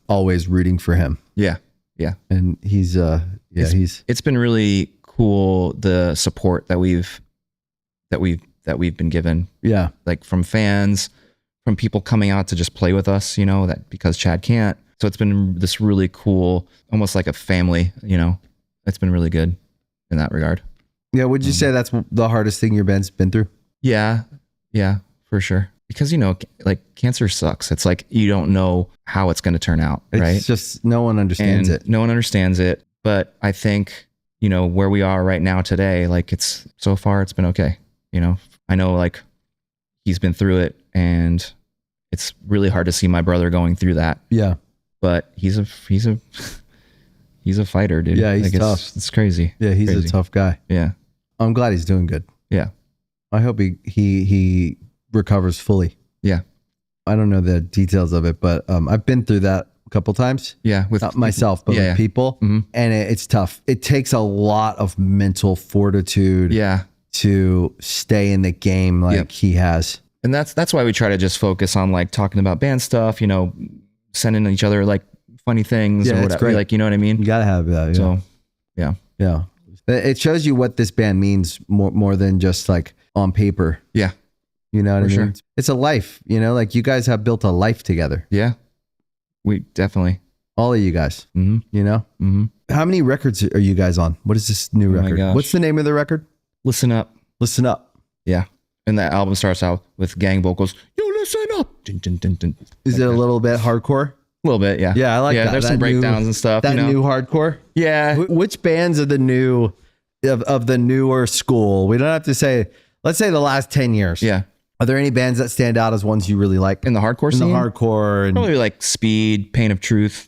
always rooting for him. Yeah, yeah. And he's It's been really cool the support that we've been given. Yeah, like from fans. From people coming out to just play with us, you know, that because Chad can't. So it's been this really cool, almost like a family, you know. It's been really good in that regard. Yeah, would you say that's the hardest thing your band's been through? Yeah, for sure. Because, you know, like cancer sucks. It's like you don't know how it's going to turn out, right? It's just no one understands it. No one understands it. But I think, you know, where we are right now today, like so far it's been okay. You know, I know like he's been through it. And it's really hard to see my brother going through that. Yeah. But he's a fighter, dude. Yeah, he's tough. It's crazy. Yeah, he's a tough guy. Yeah. I'm glad he's doing good. Yeah. I hope he recovers fully. Yeah. I don't know the details of it, but I've been through that a couple times. Yeah. With not myself, but with people. Mm-hmm. And it's tough. It takes a lot of mental fortitude to stay in the game like he has. And that's why we try to just focus on like talking about band stuff, you know, sending each other like funny things or whatever. Great. Like, you know what I mean? You gotta have that. Yeah. So, yeah. It shows you what this band means more than just like on paper. Yeah. You know what I mean? Sure. It's a life, you know, like you guys have built a life together. Yeah. We definitely. All of you guys, you know? Mm-hmm. How many records are you guys on? What is this new record? What's the name of the record? Listen Up. Listen Up. Yeah. And that album starts out with gang vocals. Yo, listen up. Dun, dun, dun, dun. Is it a little bit hardcore? A little bit, yeah. Yeah, I like that. There's some breakdowns and stuff. That new hardcore? Yeah. Which bands are the new, of the newer school? We don't have to say, let's say the last 10 years. Yeah. Are there any bands that stand out as ones you really like? In the hardcore scene? In the hardcore. And probably like Speed, Pain of Truth,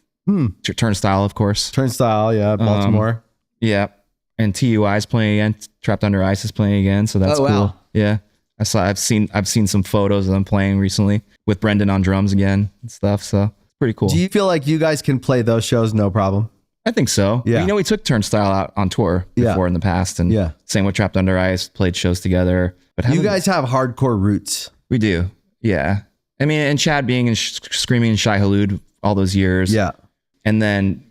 Turnstile, of course. Turnstile, yeah. Baltimore. Yeah. And TUI is playing again. Trapped Under Ice is playing again. So that's cool. Wow. Yeah. I've seen some photos of them playing recently with Brendan on drums again and stuff. So it's pretty cool. Do you feel like you guys can play those shows no problem? I think so. Yeah. You know, we took Turnstile out on tour before in the past, and same with Trapped Under Ice, played shows together. But you guys have hardcore roots. We do. Yeah. I mean, and Chad being in Screaming and Shai Hulud all those years. Yeah. And then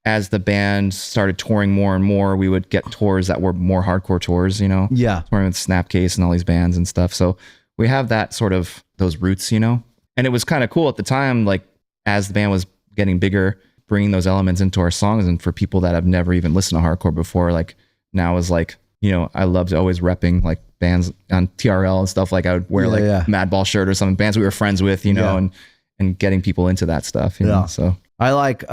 as the band started touring more and more, we would get tours that were more hardcore tours, you know? Yeah. Touring with Snapcase and all these bands and stuff. So we have that sort of, those roots, you know? And it was kind of cool at the time, like as the band was getting bigger, bringing those elements into our songs. And for people that have never even listened to hardcore before, like now is like, you know, I loved always repping like bands on TRL and stuff. Like I would wear Madball shirt or some bands we were friends with, you know, and getting people into that stuff, you know? So I like,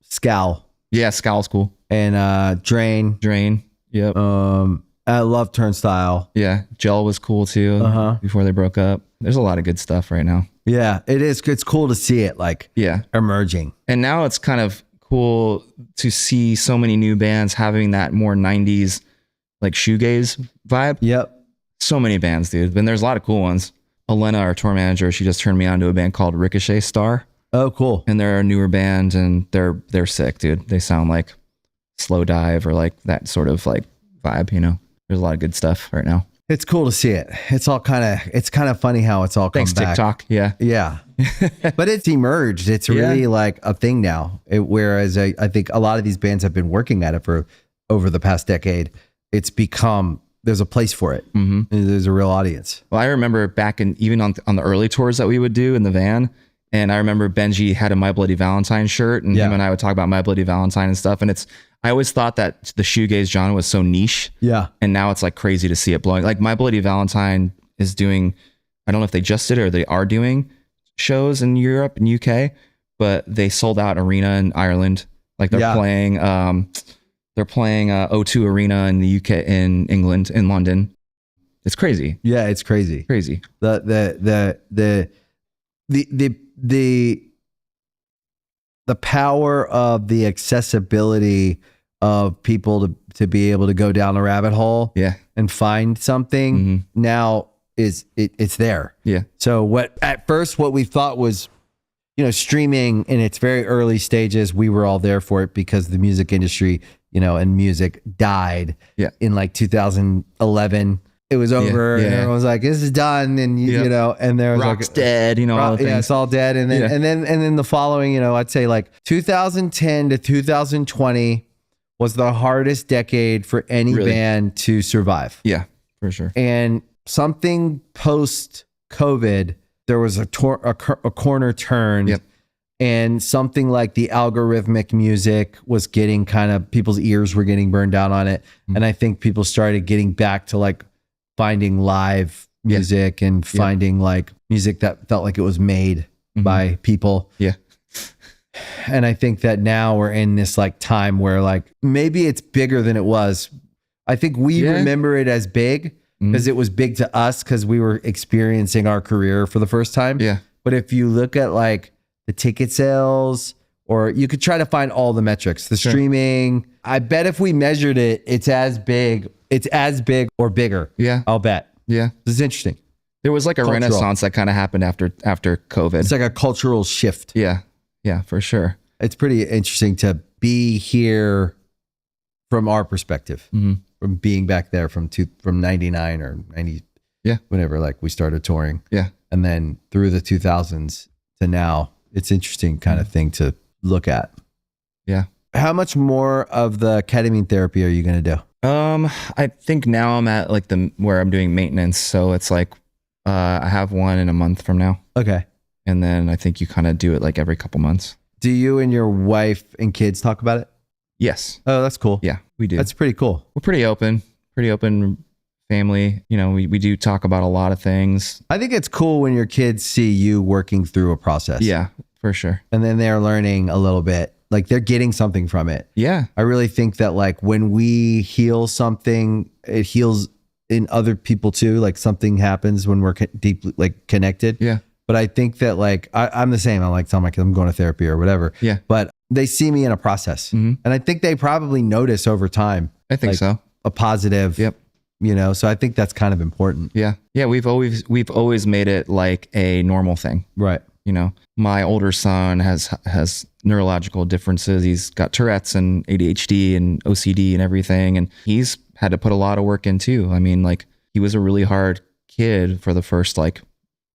Scowl. Yeah, Scowl's cool. And Drain. Yep. I love Turnstile. Yeah. Gel was cool too. Before they broke up. There's a lot of good stuff right now. Yeah, it is. It's cool to see it like emerging. And now it's kind of cool to see so many new bands having that more 90s like shoegaze vibe. Yep. So many bands, dude. And there's a lot of cool ones. Elena, our tour manager, she just turned me on to a band called Ricochet Star. Oh, cool. And they're a newer band and they're sick, dude. They sound like Slow Dive or like that sort of like vibe, you know. There's a lot of good stuff right now. It's cool to see it. It's kind of funny how it's all come Thanks, back. TikTok. Yeah. Yeah. But it's emerged. It's really like a thing now. Whereas I think a lot of these bands have been working at it for over the past decade. It's become, there's a place for it. Mm-hmm. There's a real audience. Well, I remember back even on the early tours that we would do in the van. And I remember Benji had a My Bloody Valentine shirt, and him and I would talk about My Bloody Valentine and stuff. And I always thought that the shoegaze genre was so niche. Yeah. And now it's like crazy to see it blowing. Like My Bloody Valentine is doing, I don't know if they just did it or they are doing shows in Europe and UK, but they sold out arena in Ireland. Like they're playing O2 Arena in the UK, in England, in London. It's crazy. Yeah, it's crazy. Crazy. The power of the accessibility of people to be able to go down a rabbit hole and find something now it's there. Yeah. So at first what we thought was, you know, streaming in its very early stages, we were all there for it because the music industry, you know, and music died in like 2011. It was over, and everyone was like, "This is done," and you know, and there was Rock's like, dead, you know, all the things. it's all dead, and then and then the following, you know, I'd say like 2010 to 2020 was the hardest decade for any band to survive. Yeah, for sure. And something post COVID, there was a corner turned. And something like the algorithmic music was getting kind of, people's ears were getting burned down on it. And I think people started getting back to like finding live music and finding like music that felt like it was made by people. Yeah. And I think that now we're in this like time where like maybe it's bigger than it was. I think we remember it as big because it was big to us because we were experiencing our career for the first time. Yeah. But if you look at like the ticket sales, or you could try to find all the metrics, the streaming, I bet if we measured it, it's as big or bigger. Yeah. I'll bet. Yeah. This is interesting. There was like a renaissance that kind of happened after COVID. It's like a cultural shift. Yeah. Yeah, for sure. It's pretty interesting to be here from our perspective, from being back there from 99 or 90. Yeah. Whenever like we started touring. Yeah. And then through the 2000s to now, it's interesting kind of thing to look at. Yeah. How much more of the ketamine therapy are you going to do? I think now I'm at like where I'm doing maintenance. So it's like, I have one in a month from now. Okay. And then I think you kind of do it like every couple months. Do you and your wife and kids talk about it? Yes. Oh, that's cool. Yeah, we do. That's pretty cool. We're pretty open family. You know, we do talk about a lot of things. I think it's cool when your kids see you working through a process. Yeah, for sure. And then they're learning a little bit, like they're getting something from it. Yeah. I really think that like when we heal something, it heals in other people too. Like something happens when we're deeply like connected. Yeah. But I think that like, I'm the same. I like telling my kids I'm going to therapy or whatever. Yeah. But they see me in a process. And I think they probably notice over time. I think like, so. A positive. Yep. You know, so I think that's kind of important. Yeah. Yeah. We've always made it like a normal thing. Right. You know, my older son has neurological differences. He's got Tourette's and ADHD and OCD and everything. And he's had to put a lot of work in too. I mean, like he was a really hard kid for the first like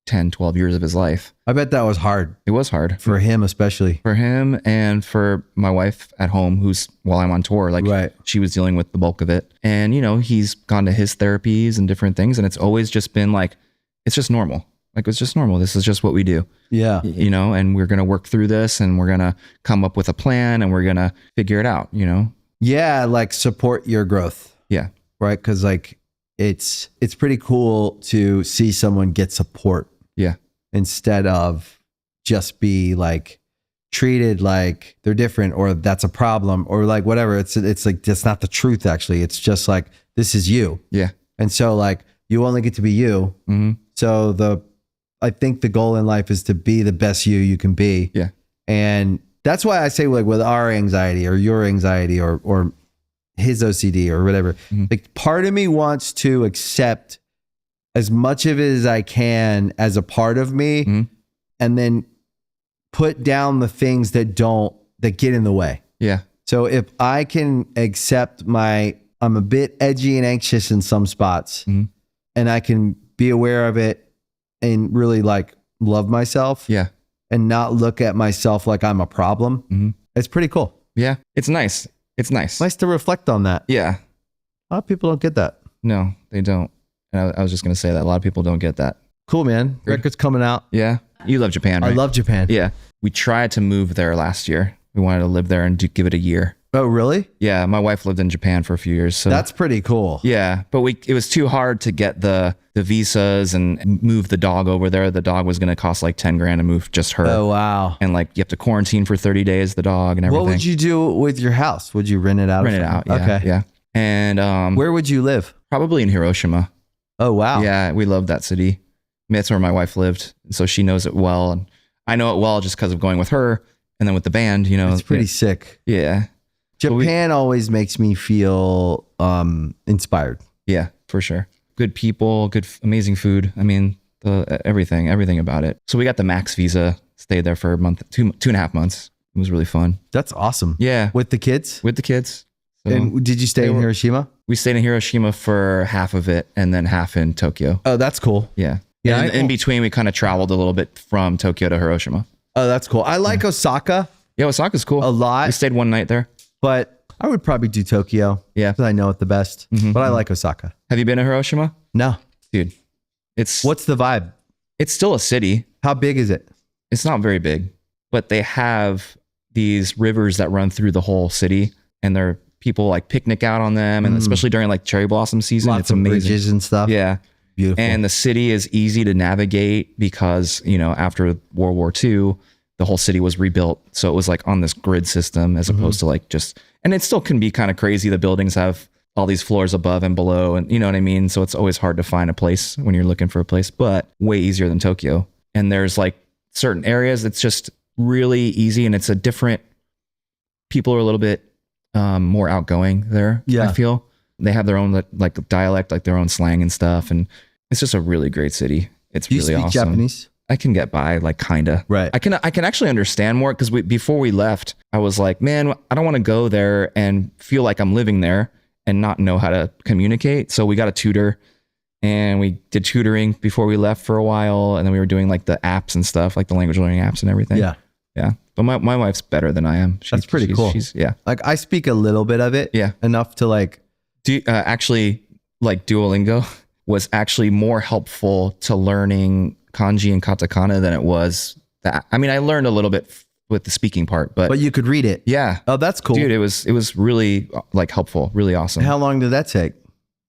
10, 12 years of his life. I bet that was hard. It was hard. For him especially. For him and for my wife at home, who's, while I'm on tour, like she was dealing with the bulk of it. And, you know, he's gone to his therapies and different things. And it's always just been like, it's just normal. Like, it's just normal. This is just what we do. Yeah. You know, and we're going to work through this and we're going to come up with a plan and we're going to figure it out, you know? Yeah. Like support your growth. Yeah. Right. Cause like it's pretty cool to see someone get support. Yeah. Instead of just be like treated like they're different or that's a problem or like whatever. It's like, that's not the truth actually. It's just like, this is you. Yeah. And so like, you only get to be you. So I think the goal in life is to be the best you can be. Yeah. And that's why I say like with our anxiety or your anxiety or his OCD or whatever, like part of me wants to accept as much of it as I can as a part of me and then put down the things that get in the way. Yeah. So if I can accept my I'm a bit edgy and anxious in some spots, and I can be aware of it and really like love myself. Yeah. And not look at myself like I'm a problem. It's pretty cool. Yeah. It's nice. It's nice. Nice to reflect on that. Yeah. A lot of people don't get that. No, they don't. And I was just going to say that a lot of people don't get that. Cool, man. Record's coming out. Yeah. You love Japan, right? I love Japan. Yeah. We tried to move there last year. We wanted to live there and give it a year. Oh, really? Yeah. My wife lived in Japan for a few years. So That's pretty cool. yeah. But it was too hard to get the visas and move the dog over there. The dog was going to cost like 10 grand to move just her. Oh, wow. And like you have to quarantine for 30 days, the dog and everything. What would you do with your house? Would you rent it out? Rent it out. Yeah, okay. Yeah. And where would you live? probably in Hiroshima. Oh, wow. Yeah. We love that city. I mean, that's where my wife lived. So she knows it well. And I know it well just because of going with her and then with the band, you know. It's pretty sick. Yeah. Japan always makes me feel inspired. Yeah, for sure. Good people, amazing food. I mean, everything about it. So we got the max visa, stayed there for a month, 2.5 months. It was really fun. That's awesome. Yeah. With the kids? With the kids. So And did you stay in Hiroshima? we stayed in Hiroshima for half of it and then half in Tokyo. Oh, that's cool. Yeah. Yeah, And in between, we kind of traveled a little bit from Tokyo to Hiroshima. Oh, that's cool. I like Osaka Yeah, Osaka's cool. a lot, We stayed one night there. but I would probably do Tokyo. Yeah. Because I know it the best. But I like Osaka. Have you been to Hiroshima? No. Dude, it's What's the vibe? it's still a city. How big is it? It's not very big, but they have these rivers that run through the whole city, and there are people like picnic out on them, and especially during like cherry blossom season, Lots it's of amazing. bridges and stuff. Yeah. Beautiful. And the city is easy to navigate because, you know, after World War II, the whole city was rebuilt. So it was like on this grid system as opposed to like just, and it still can be kind of crazy. The buildings have all these floors above and below, and you know what I mean? So it's always hard to find a place when you're looking for a place, but way easier than Tokyo. And there's like certain areas that's just really easy, and it's a different, people are a little bit more outgoing there. Yeah. I feel they have their own like dialect, like their own slang and stuff. And it's just a really great city. It's Do you really speak awesome. Japanese? I can get by, like kinda. Right. I can actually understand more because before we left, I was like, man, I don't want to go there and feel like I'm living there and not know how to communicate. So we got a tutor, and we did tutoring before we left for a while, and then we were doing like the apps and stuff, like the language learning apps and everything. Yeah. Yeah. But my wife's better than I am. That's pretty cool. Yeah. Like I speak a little bit of it. Yeah. Enough to like. Actually, like Duolingo was actually more helpful to learning kanji and katakana than it was that. I mean, I learned a little bit with the speaking part, but you could read it. yeah. Oh, that's cool. Dude, it was really like helpful, really awesome. How long did that take?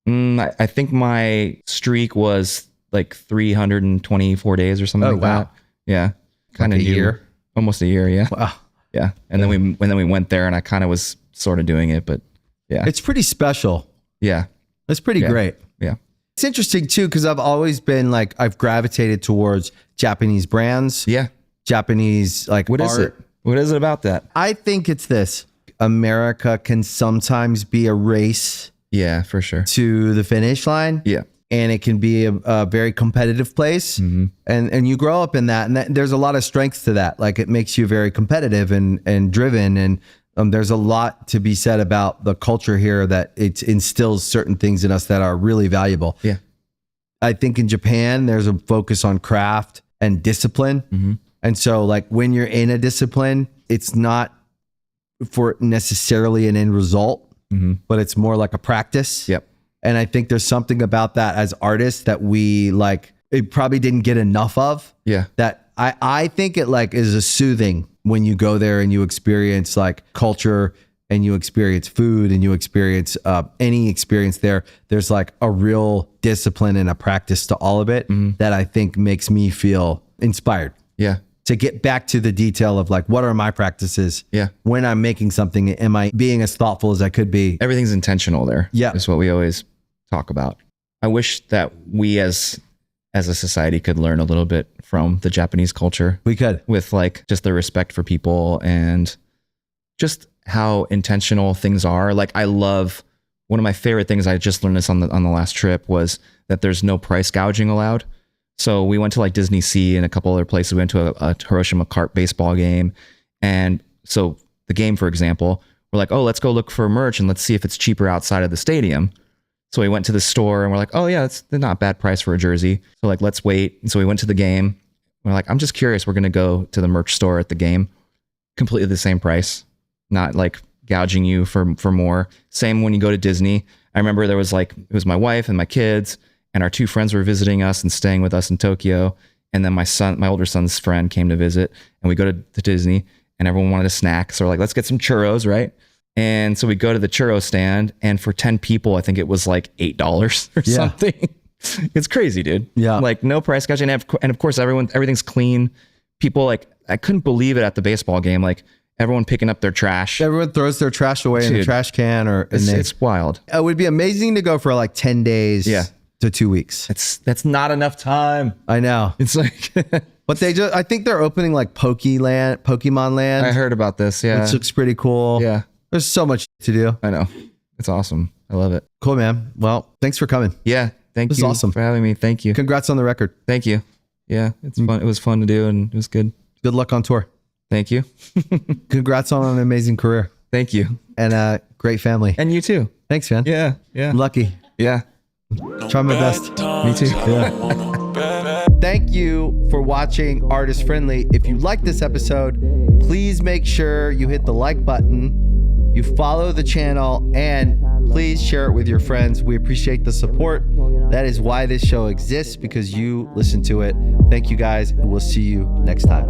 I think my streak was like 324 days or something Oh, like wow. that. Yeah. Kind of a year? Almost a year. Yeah. Wow. Yeah. And then we went there, and I kind of was sort of doing it, but yeah. It's pretty special. Yeah. It's pretty Yeah. great. Yeah. It's interesting too, because I've always been like, I've gravitated towards Japanese brands, Yeah. Japanese like What is art. it? What is it about that? I think it's this. America can sometimes be a race Yeah, for sure. to the finish line. Yeah. And it can be a very competitive place. And you grow up in that. And there's a lot of strength to that. Like it makes you very competitive and driven. And there's a lot to be said about the culture here that it instills certain things in us that are really valuable. Yeah. I think in Japan, there's a focus on craft and discipline. And so like when you're in a discipline, it's not for necessarily an end result, but it's more like a practice. Yep. And I think there's something about that as artists that we like, it probably didn't get enough of. Yeah. That I think it like is a soothing when you go there and you experience like culture and you experience food and you experience any experience there. There's like a real discipline and a practice to all of it that I think makes me feel inspired. Yeah. To get back to the detail of like, what are my practices? Yeah. When I'm making something, am I being as thoughtful as I could be? Everything's intentional there. Yeah. Is what we always talk about. I wish that we as a society could learn a little bit from the Japanese culture We could. with like just the respect for people and just how intentional things are. Like I love, one of my favorite things, I just learned this on the last trip, was that there's no price gouging allowed. So we went to like Disney Sea and a couple other places. We went to a Hiroshima Cart baseball game. And so the game, for example, we're like, oh, let's go look for merch and let's see if it's cheaper outside of the stadium. So we went to the store and we're like, oh yeah, it's not a bad price for a jersey. So like, let's wait. And so we went to the game. We're like, I'm just curious. We're going to go to the merch store at the game. Completely the same price. Not like gouging you for more. Same when you go to Disney. I remember there was like, it was my wife and my kids and our 2 friends were visiting us and staying with us in Tokyo. And then my older son's friend came to visit and we go to Disney and everyone wanted a snack. So we're like, let's get some churros, right? And so we go to the churro stand and for 10 people, I think it was like $8 or something. It's crazy, dude. Yeah. Like no price gouging. And of course, everything's clean. People like, I couldn't believe it at the baseball game. Like everyone picking up their trash. Everyone throws their trash away in the trash can it's wild. It would be amazing to go for like 10 days to 2 weeks. That's not enough time. I know. It's like, but I think they're opening like Pokemon Land. I heard about this. Yeah. Which looks pretty cool. Yeah. There's so much to do. I know. It's awesome. I love it. Cool, man. Well, thanks for coming. Yeah. Thank you awesome. for having me. Thank you. Congrats on the record. Thank you. Yeah. It's fun. It was fun to do and it was good. Good luck on tour. Thank you. Congrats on an amazing career. Thank you. And a great family. And you too. Thanks, man. Yeah. Yeah. I'm lucky. Yeah. Try my best. Me too. Yeah. Thank you for watching Artist Friendly. If you like this episode, please make sure you hit the like button, you follow the channel, and please share it with your friends. We appreciate the support. That is why this show exists, because you listen to it. Thank you guys, and we'll see you next time.